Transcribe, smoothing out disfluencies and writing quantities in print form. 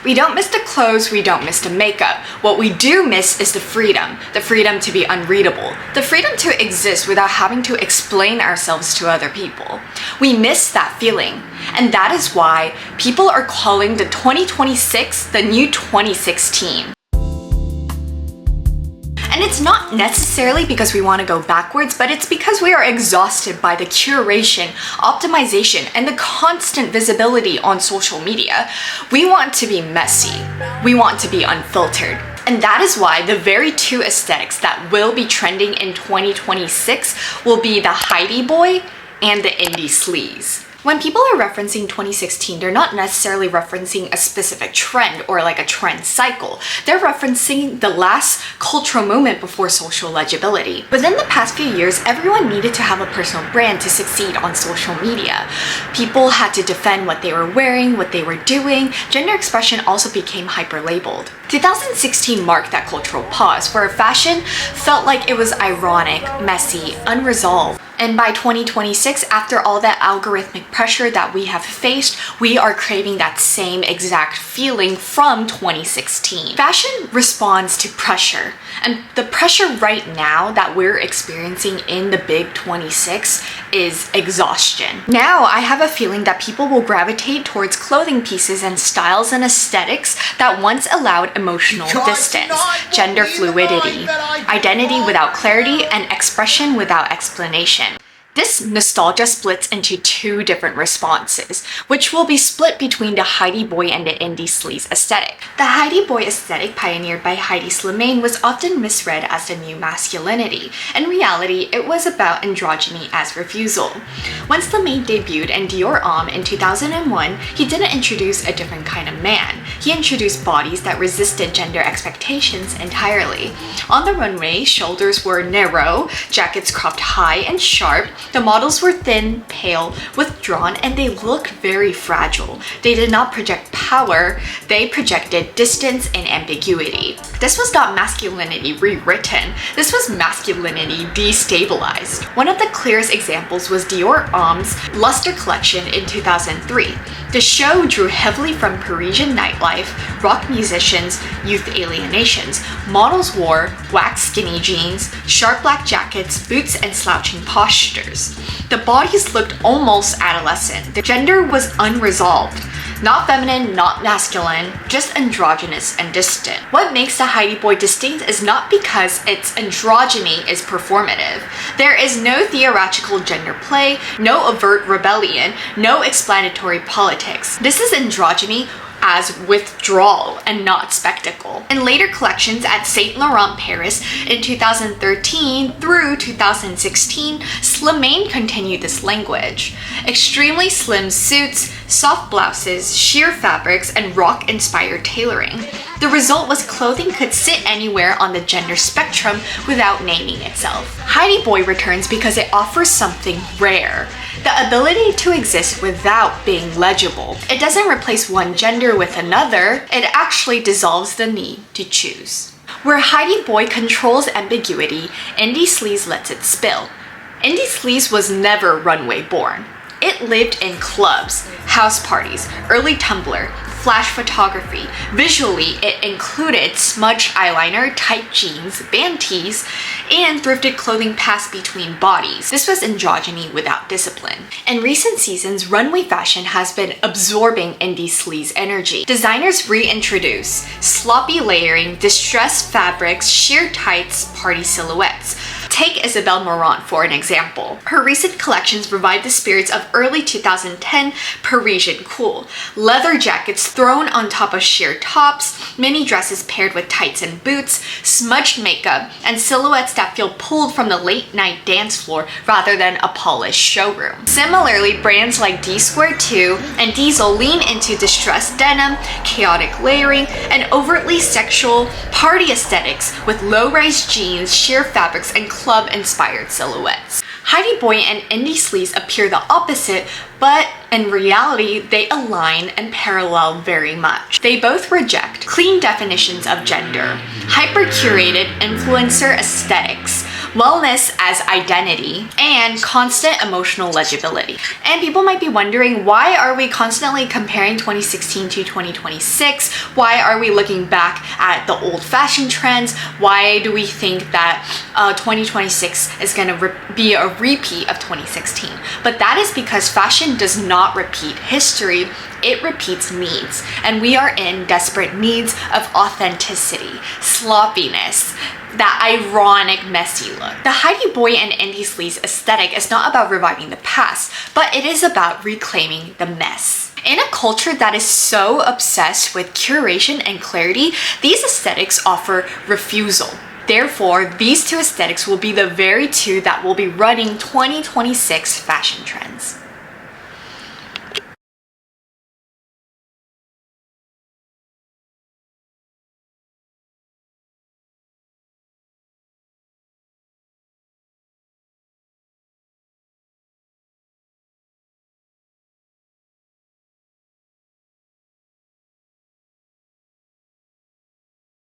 We don't miss the clothes, we don't miss the makeup. What we do miss is the freedom to be unreadable, the freedom to exist without having to explain ourselves to other people. We miss that feeling, and that is why people are calling the 2026 the new 2016. And it's not necessarily because we want to go backwards, but it's because we are exhausted by the curation, optimization, and the constant visibility on social media. We want to be messy. We want to be unfiltered. And that is why the very two aesthetics that will be trending in 2026 will be the Heidi boy and the indie sleaze. When people are referencing 2016, they're not necessarily referencing a specific trend or like a trend cycle. They're referencing the last cultural moment before social legibility. Within the past few years, everyone needed to have a personal brand to succeed on social media. People had to defend what they were wearing, what they were doing. Gender expression also became hyper-labeled. 2016 marked that cultural pause where fashion felt like it was ironic, messy, unresolved. And by 2026, after all that algorithmic pressure that we have faced, we are craving that same exact feeling from 2016. Fashion responds to pressure, and the pressure right now that we're experiencing in the big 26 is exhaustion. Now, I have a feeling that people will gravitate towards clothing pieces and styles and aesthetics that once allowed emotional distance, gender fluidity, identity without clarity, and expression without explanation. This nostalgia splits into two different responses, which will be split between the Heidi boy and the indie sleaze aesthetic. The Heidi boy aesthetic pioneered by Heidi Slimane was often misread as the new masculinity. In reality, it was about androgyny as refusal. When Slimane debuted in Dior Homme in 2001, he didn't introduce a different kind of man. He introduced bodies that resisted gender expectations entirely. On the runway, shoulders were narrow, jackets cropped high and sharp. The models were thin, pale, withdrawn, and they looked very fragile. They did not project power, they projected distance and ambiguity. This was not masculinity rewritten, this was masculinity destabilized. One of the clearest examples was Dior Homme's Luster collection in 2003. The show drew heavily from Parisian nightlife, rock musicians, youth alienations. Models wore wax skinny jeans, sharp black jackets, boots, and slouching postures. The bodies looked almost adolescent. The gender was unresolved. Not feminine, not masculine, just androgynous and distant. What makes the Heidi boy distinct is not because its androgyny is performative. There is no theatrical gender play, no overt rebellion, no explanatory politics. This is androgyny as withdrawal and not spectacle. In later collections at Saint Laurent Paris in 2013 through 2016, Slimane continued this language. Extremely slim suits, soft blouses, sheer fabrics, and rock-inspired tailoring. The result was clothing could sit anywhere on the gender spectrum without naming itself. Heidi boy returns because it offers something rare. The ability to exist without being legible. It doesn't replace one gender with another, it actually dissolves the need to choose. Where Heidi boy controls ambiguity, indie sleaze lets it spill. Indie sleaze was never runway born. It lived in clubs, house parties, early Tumblr, flash photography. Visually, it included smudged eyeliner, tight jeans, band tees, and thrifted clothing passed between bodies. This was androgyny without discipline. In recent seasons, runway fashion has been absorbing indie sleaze energy. Designers reintroduce sloppy layering, distressed fabrics, sheer tights, party silhouettes. Take Isabelle Marant for an example. Her recent collections provide the spirits of early 2010 Parisian cool. Leather jackets thrown on top of sheer tops, mini dresses paired with tights and boots, smudged makeup, and silhouettes that feel pulled from the late night dance floor rather than a polished showroom. Similarly, brands like D2 and Diesel lean into distressed denim, chaotic layering, and overtly sexual party aesthetics with low-rise jeans, sheer fabrics, and club-inspired silhouettes. Heidi boy and indie sleaze appear the opposite, but in reality, they align and parallel very much. They both reject clean definitions of gender, hyper-curated influencer aesthetics, wellness as identity, and constant emotional legibility. And people might be wondering, why are we constantly comparing 2016 to 2026? Why are we looking back at the old fashion trends? Why do we think that 2026 is going to be a repeat of 2016? But that is because fashion does not repeat history, it repeats needs. And we are in desperate needs of authenticity, sloppiness, that ironic, messy look. The Heidi Boy and Indie Sleaze aesthetic is not about reviving the past, but it is about reclaiming the mess. In a culture that is so obsessed with curation and clarity, these aesthetics offer refusal. Therefore, these two aesthetics will be the very two that will be running 2026 fashion trends.